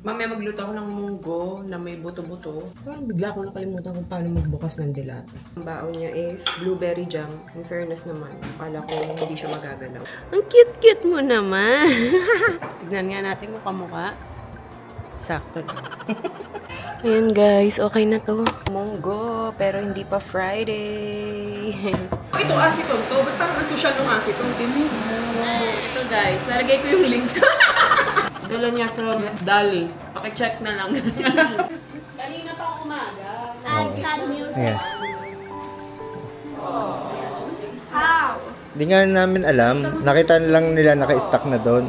Mamaya magluto ako ng munggo na may buto-buto. Parang bigla ko nakalimutan kung paano magbukas ng dilata. Ang baon niya is blueberry jam. In fairness naman, akala ko hindi siya magagalaw. Ang cute-cute mo naman! Tignan nga natin mukha-mukha. Sakto na. Ayan guys, okay na to. Munggo, pero hindi pa Friday. Ito asiton to. Ba't parang social nung asiton? Ito guys, nalagay ko yung links. Dala niya from Dali. Pakicheck na lang. Kanina pa ako umaga. Add sad music. Ayan. How? Di nga namin alam. Nakita lang nila naka-stack na doon.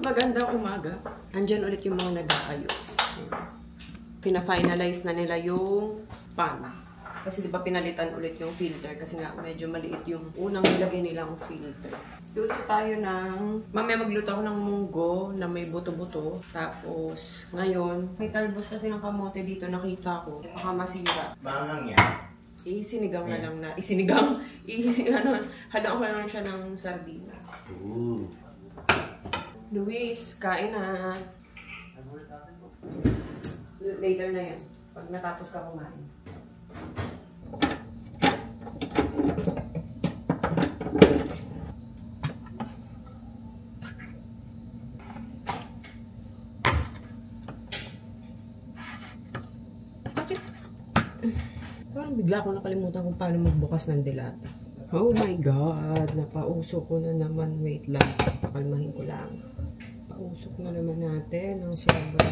Magandang umaga. Andyan ulit yung mga nag-aayos. Pina-finalize na nila yung pan. Kasi diba pinalitan ulit yung filter kasi nga medyo maliit yung unang nilagay nilang filter. Luto tayo ng... Mamaya magluto ako ng munggo na may buto-buto. Tapos ngayon, may talbos kasi ng kamote dito nakita ko. Baka masira. Bangang yan. Isinigang na lang na. Isinigang? Hadaan ko lang siya ng sardinas. Luis, kain na. Later na yan. Pag natapos ka kumain. Bakit? Parang bigla ko nakalimutan kung paano magbukas ng dilata. Oh my God! Napauso ko na naman. Wait lang. Pakalmahin ko lang. Pausok na naman natin ang sobra.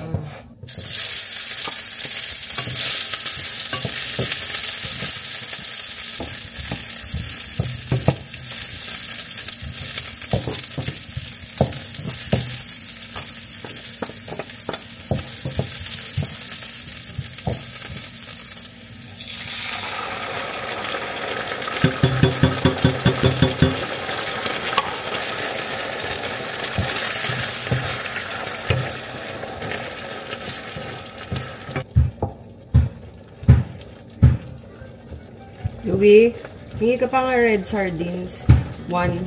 Louie, hingi ka pa nga red sardines. 1.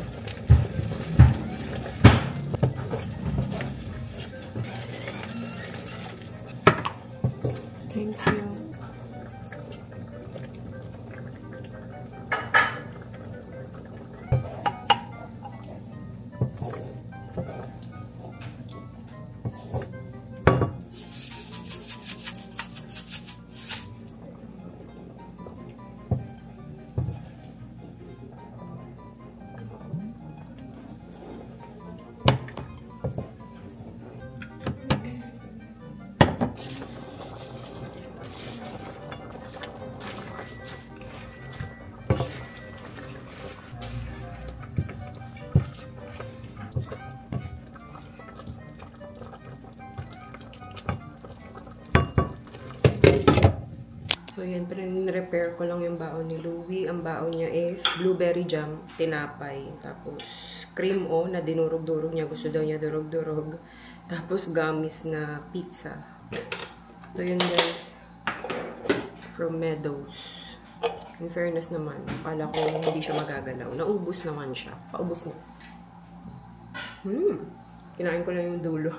Thanks you. So, yan. Repair ko lang yung baon ni Louie. Ang baon niya is blueberry jam, tinapay. Tapos, cream o na dinurog-durog niya. Gusto daw niya durog-durog. Tapos, gamis na pizza. Ito yun, guys. From Meadows. In fairness naman, akala ko hindi siya magagalaw. Naubos naman siya. Paubos na. Kinain ko lang yung dulo.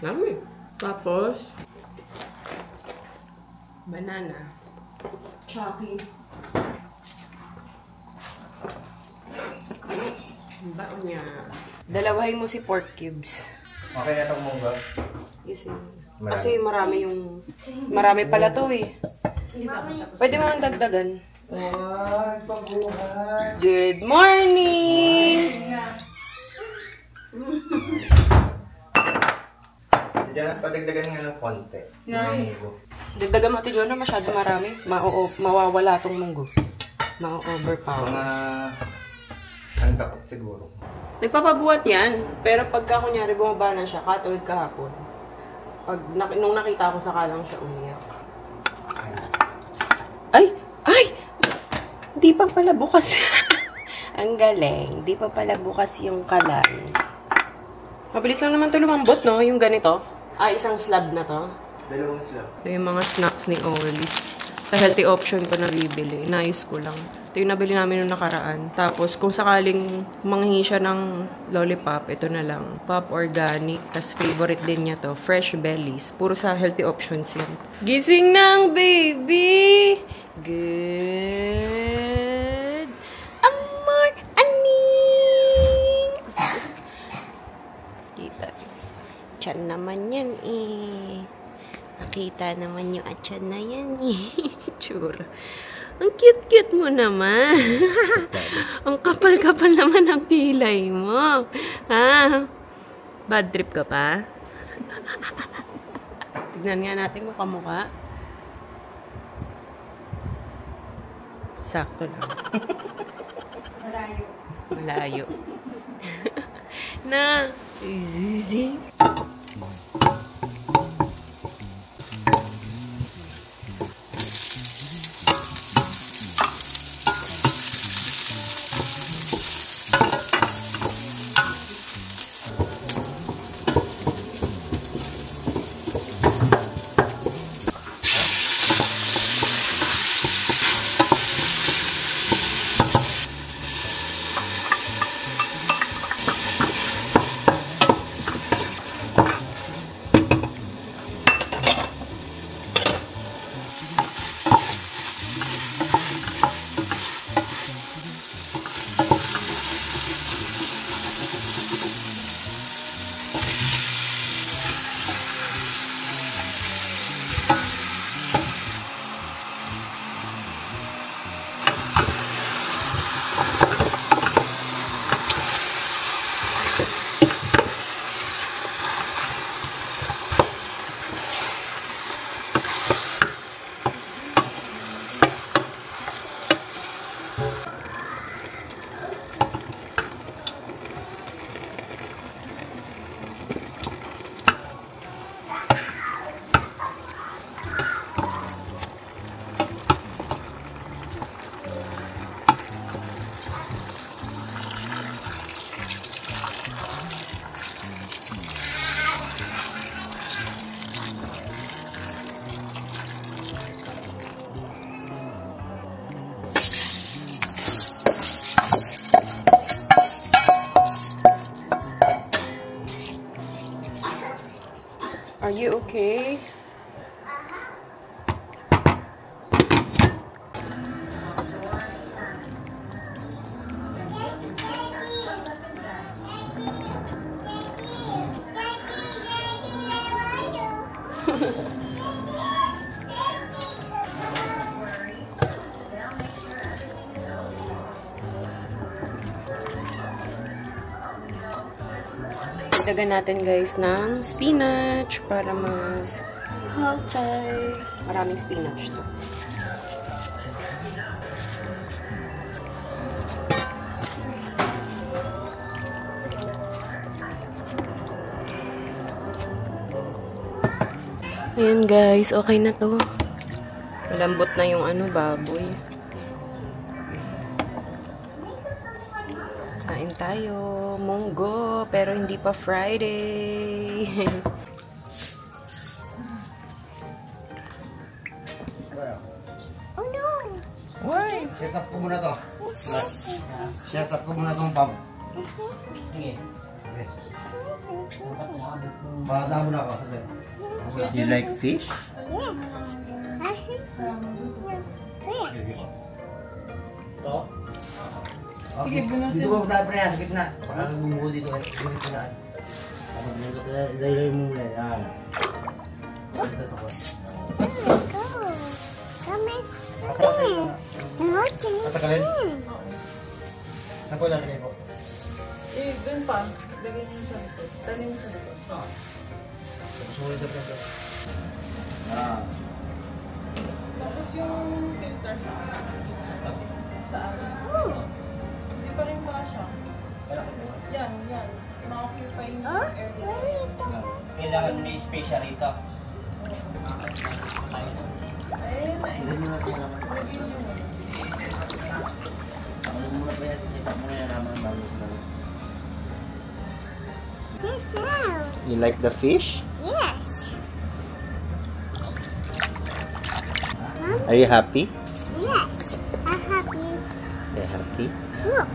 Lami. Tapos, banana. Chucky. Ang baon niya. Dalawahin mo si pork cubes. Okay na itong munggo? Kasi marami pala to eh. Pwede mo ang dagdagan. Good morning! Diyan, padagdagan nga ng konti. Dagdagan mo ito na masyado marami. Mawawala itong munggo. Ma-overpower. Mga ang takot siguro. Nagpapabuhat yan. Pero pagka kunyari bumaba na siya, katulad kahapon. Nung nakita ko saka lang siya umiyak. Ay! Ay! Di pa pala bukas. Ang galing. Di pa pala bukas yung kalan. Mabilis lang naman ito lumambot, no? Yung ganito. Isang slab na to. Dalawang sila. Ito yung mga snacks ni Oli. Sa healthy option ko na bibili. Inayos ko lang. Ito yung nabili namin nung nakaraan. Tapos, kung sakaling manghingi siya ng lollipop, ito na lang. Pop Organic. Tapos, favorite din niya to. Fresh Bellies. Puro sa healthy options yan. Gising ng baby! Good! Amor! Aning! Kita. Tiyan naman yan eh. Nakita naman yung atyan na yan eh. Tsura. Ang cute-cute mo naman. Ang kapal-kapal naman ang kilay mo. Ha? Bad trip ka pa? Tignan nga natin mukha-mukha. Sakto lang. Malayo. Malayo. Na. Easy. Are you okay? Dagdagan natin guys ng spinach para mas healthy. Maraming spinach to. Ayan guys, okay na to. Malambot na yung baboy. Kain tayo. Munggo, pero hindi pa Friday. Oh no! Why? Set up ko muna to. Set up ko muna tong pump. Sige. Bata mo na ako. You like fish? Yes. I think fish. Ito? Okay. Dito ba tayo pre? Sa gitna. Baka gumuho dito. Dito na. Ilay mo muna. Yan. Dito sa kwan. Go. Come in. Patakalin? Saan ko lalagay ko? Dun pa. Lagay niyo sa likod. Tanin mo sa likod. Sumunod na pre. Tapos yung filter sa hindi pa rin siya. Yan. Ma-occupy yung area. Kailangan may special rito. Ayun na. Ilay mo na ito naman. Ano muna pre? Set up mo na yan naman. Fish now. You like the fish? Yes. Are you happy? Yes. I'm happy. You're happy? Look.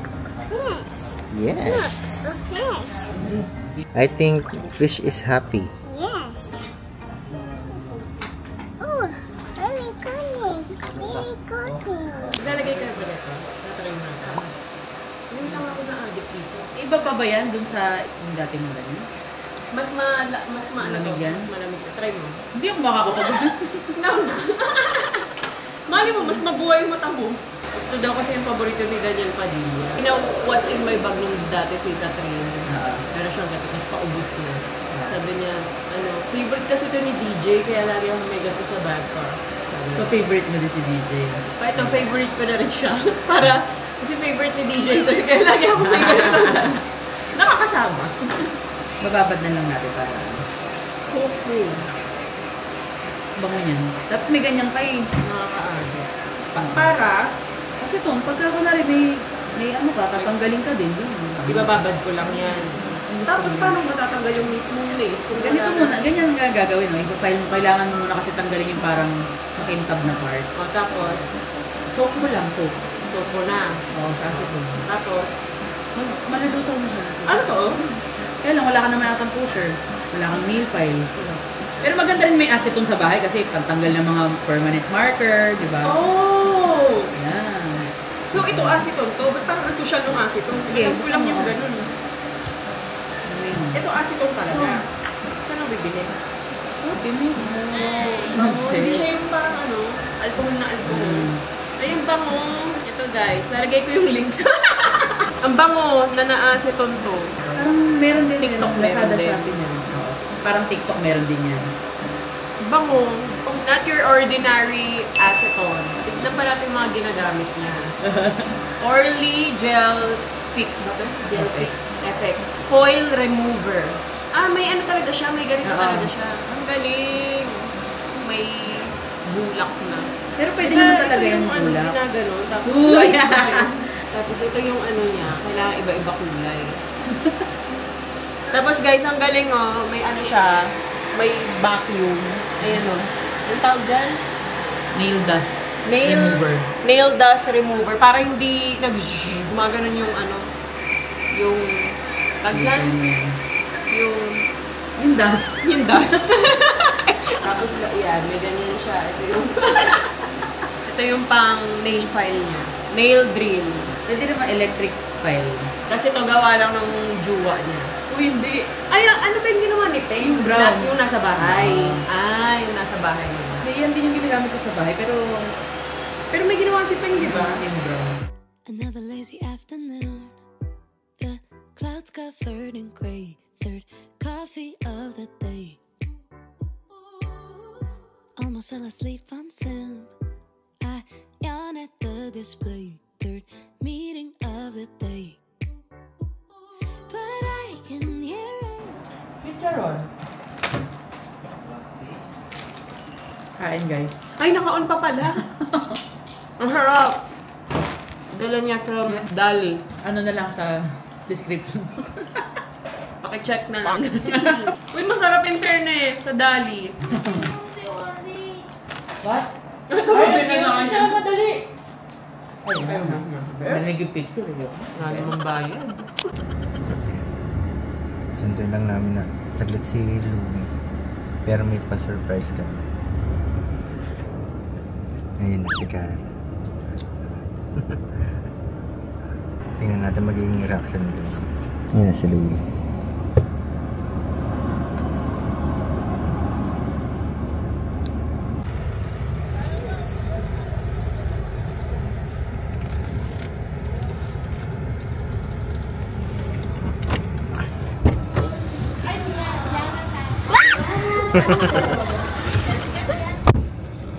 Yes. Yes. Okay. I think fish is happy. Yes. Oh, very cunning. Very cunning. Lalagay ka ba ito? Tatry mo na ito. Hindi lang ako na-addict dito. Iba pa ba yan dun sa yung dating mo lang yun? Mas malamig yan? Mas malamig. Try mo. Hindi ako makakapagod. No na. Mali mo, mas mabuhay yung mata mo. Ito daw kasi yung paborito ni Daniel Padilla. You know, what's in my bag nung dati si Catherine. Pero siyang gato, tapos paubos na. Sabi niya, favorite kasi ito ni DJ, kaya lagi ako may gato sa bag ko. So, favorite mo din si DJ? Pa ito, favorite ko na rin siya. Para, kasi favorite ni DJ ito, kaya lagi ako may gato. Nakakasama. Mababad na lang natin para. Tofu. Bango niyan. Dapat may ganyan kayo. Nakakaagad. Para, Kasi ito, pagka kunwari may ano ka, tatanggalin ka din. ibababad ko lang yan. Tapos paano matatanggal yung mismong lace? Kung Ganito wala- muna, ganyan nga gagawin. No? Kailangan mo muna kasi tanggalin yung parang makintab na part. O, tapos, Soak mo lang, soak. soak mo na. Oo, sa acetone. Tapos, Malalusaw mo siya. ano to? Kaya lang, wala ka naman atang pusher. Wala kang nail file. Pero maganda rin may acetone sa bahay kasi pantanggal ng mga permanent marker, di ba? Oh! Yan. So, ito acetone to. Ba't parang ang social ng acetone? Sige, Alam ko lang gusto yung mo. ganun. Ayun. Ito acetone talaga. Saan ang bibili? Oh, bimig. Bango. Hindi siya yung parang alcohol na alcohol. Ay, yung bango. Ito guys, nalagay ko yung links. Ang bango na na-acetone to. Parang meron din TikTok, yan. meron Lazada, din. Shopee niya. Oo. Parang TikTok meron din yan. Bango. Not your ordinary acetone. Tignan pa natin yung mga ginagamit niya. Orly Gel Fix ba ito? Gel Fix FX. Foil Remover. May ano talaga siya. May ganito Oo. talaga siya. Ang galing. May bulak na. Pero pwede naman talaga ito yung ano, bulak. ginagano. Tapos, Uy! tapos ito yung ano niya. Kailangan iba-iba kulay. Tapos guys, ang galing may ano siya. May vacuum. Ayan Ang tawag dyan? Nail dust. Nail Remover. Nail dust remover. Para hindi gumaganon yung yung taglan. Yung dust. Yung dust. Tapos yan, may ganyan siya. Ito yung pang nail file niya. Nail drill. Pwede naman electric file. Kasi ito gawa lang ng juwa niya. Uy, hindi. Ay, ano ba yung ginawa ni Peng? Yung brown. Yung nasa bahay. Yung nasa bahay niya. Yan din yung ginagamit ko sa bahay, pero Pero may ginawa si Peng, di ba? yung brown. Another lazy afternoon. The clouds covered in gray. Third coffee of the day. Almost fell asleep on Zoom. I yawn at the display. Third meeting of the day. But I can hear it. Chicharon. Kain, guys. Ay, naka-on pa pala. Ang harap. Dala niya from Dali. Ano na lang sa description. Pakicheck na lang. Uy, masarap in fairness sa Dali. What? Ito ba na Ay, madali. Ay, manig yung picture. Nga namang bayan. Sunduin lang namin na saglit si Louie. Pero may pa-surprise kami. Ayun si Cara. Tingnan natin magiging reaction nito. Ayun na si Louie.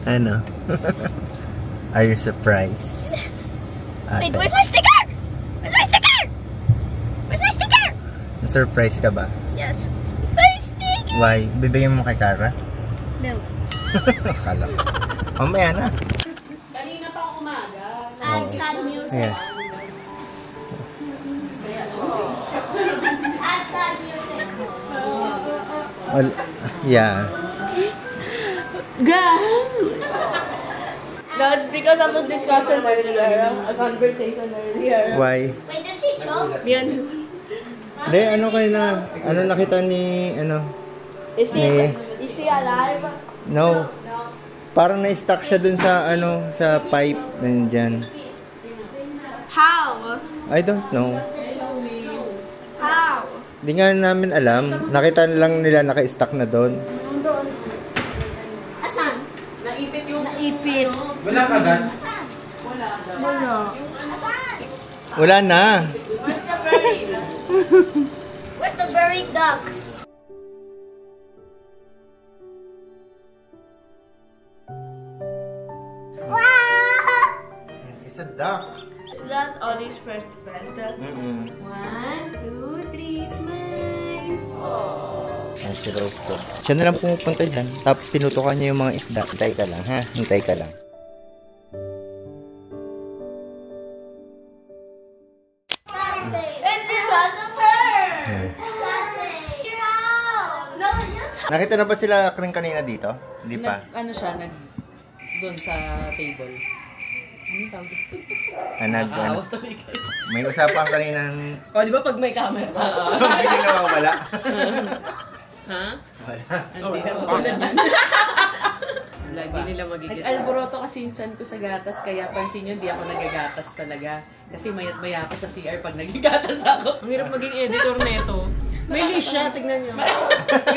Ano? Are you surprised? Wait, where's my sticker? Where's my sticker? Where's my sticker? Na-surprise ka ba? Yes. My sticker! Why? Bibigyan mo kay Cara? No. Akala ko. Mamaya na. Kanina pa umaga. Add sad music. Ayan. Add sad music. Yeah. Add No, it's because of a discussion earlier, a conversation earlier. Why? Wait, did she choke? Yan. Hindi, ano kayo na? Ano nakita ni, ano? Is he alive? No. Parang na-stuck siya dun sa, ano, sa pipe. Nandyan. How? I don't know. How? Di nga namin alam. Nakita lang nila naka-stuck na doon. Asan? Naipit yung... Ipit. Wala ka gan? Wala. Wala na. Where's the buried? Where's the buried duck? It's a duck. Is that Ollie's first pet? Mm-mm. 1, 2, 3, smile! Ay, si Rose to. Siya na lang pumupunta dyan. Tapos tinutukan niya yung mga isda. Hintay ka lang, ha? Hintay ka lang. And this was the first! Your house! No, you Nakita na ba sila Kring kanina dito? Hindi pa. Ano siya, doon sa table. Anong tawag dito? Ano, may usapan kaninang O, di ba pag may camera? hindi na wala. Ha? Wala. Hindi na wala yan. Lagi nila magigit. Nag-alboroto kasi yung chan ko sa gatas, kaya pansin nyo, hindi ako nagagatas talaga. Kasi mayat maya ako sa CR pag nagigatas ako. Ang hirap maging editor neto. May list siya, tignan nyo.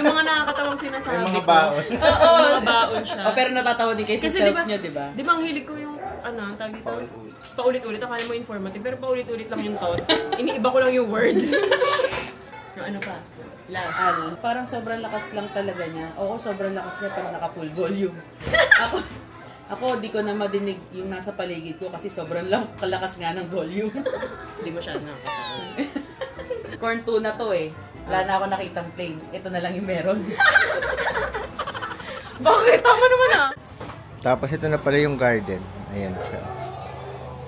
Yung mga nakakatawang sinasabi May mga ko. baon. Oo, mga baon siya. Oh, pero natatawa din kayo sa Kasi self diba, nyo, di ba? Di ba ang hilig ko yung, ano, tawag dito? Paulit-ulit. Akala mo informative, pero paulit-ulit lang yung thought. Iniiba ko lang yung word. Ano pa? Last. Parang sobrang lakas lang talaga niya. Oo, sobrang lakas niya pag naka-full volume. Ako, di ko na madinig yung nasa paligid ko kasi sobrang kalakas nga ng volume. Hindi mo siya nakakatawa. Corn tuna to eh. Wala na ako nakitang plain. Ito na lang yung meron. Bakit? Tama naman ah! Tapos ito na pala yung garden. Ayan siya.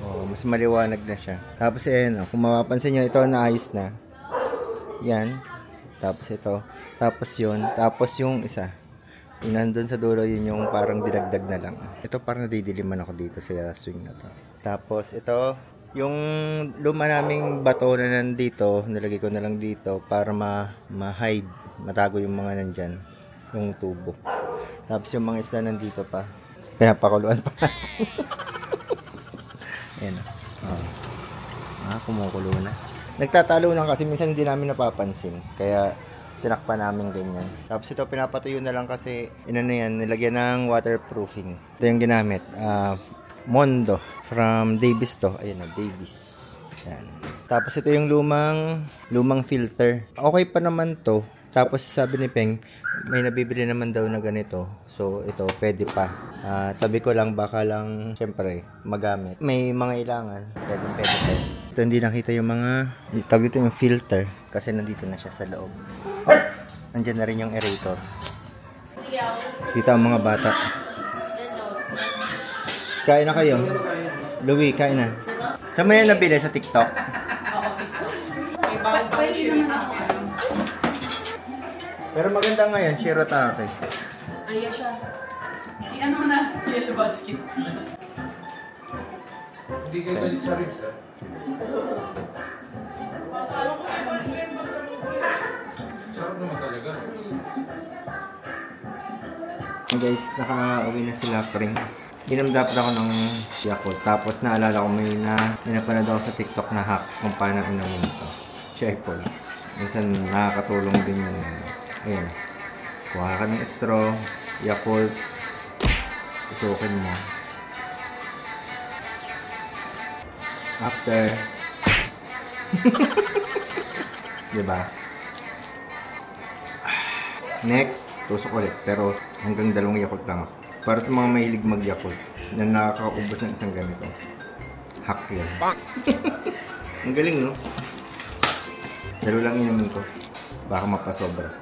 Oh, mas maliwanag na siya. Tapos ayan, kung mapapansin nyo, ito naayos na. Yan. Tapos ito. Tapos yun. Tapos yung isa. Yung nandun sa dulo, yun yung parang dinagdag na lang. Ito parang nadidiliman ako dito sa swing na to. Tapos ito, yung luma naming bato na nandito, nilagay ko na lang dito para ma-hide, matago yung mga nandyan, yung tubo. Tapos yung mga isla nandito pa, pinapakuluan pa natin. Ayan o. Kumukulo na. Nagtatalo lang kasi minsan hindi namin napapansin. Kaya tinakpan namin ganyan. Tapos ito pinapatuyo na lang kasi ina na yan, nilagyan ng waterproofing. Ito yung ginamit. Mondo from Davis to. Ayan na, Davis. Yan. Tapos ito yung lumang filter. Okay pa naman to. Tapos sabi ni Peng, may nabibili naman daw na ganito. So ito, pwede pa. Tabi ko lang, baka lang, syempre, magamit. May mga ilangan. Pwede pa. Ito hindi nakita yung mga, tawag dito yung filter. Kasi nandito na siya sa loob. Nandiyan na rin yung aerator. Dito ang mga bata. Kain na kayo. Louie, kain na. Saan mo yan nabili? Sa TikTok? May bago pa yung shirita. Pero maganda nga yan, Shirotake. Ayan siya. Ano mo na? Yellow basket. Hindi kayo galit sa ribs, ah. Sarap naman talaga. Guys, naka-uwi na sila Kring. Inom dapat ako ng Yakult. Tapos naalala ko may napanood ako sa TikTok na hack kung paano inumin ito. Yakult. Minsan nakakatulong din yung ayun. Kuha ka ng straw, Yakult. Usukin mo. After. Diba? Next, tusok ulit. Pero hanggang 2 Yakult lang ako. Para sa mga mahilig mag-Yakult na nakakaubos ng isang ganito. Hack yun. Ang galing, no? 2 lang inumin ko. Baka mapasobra.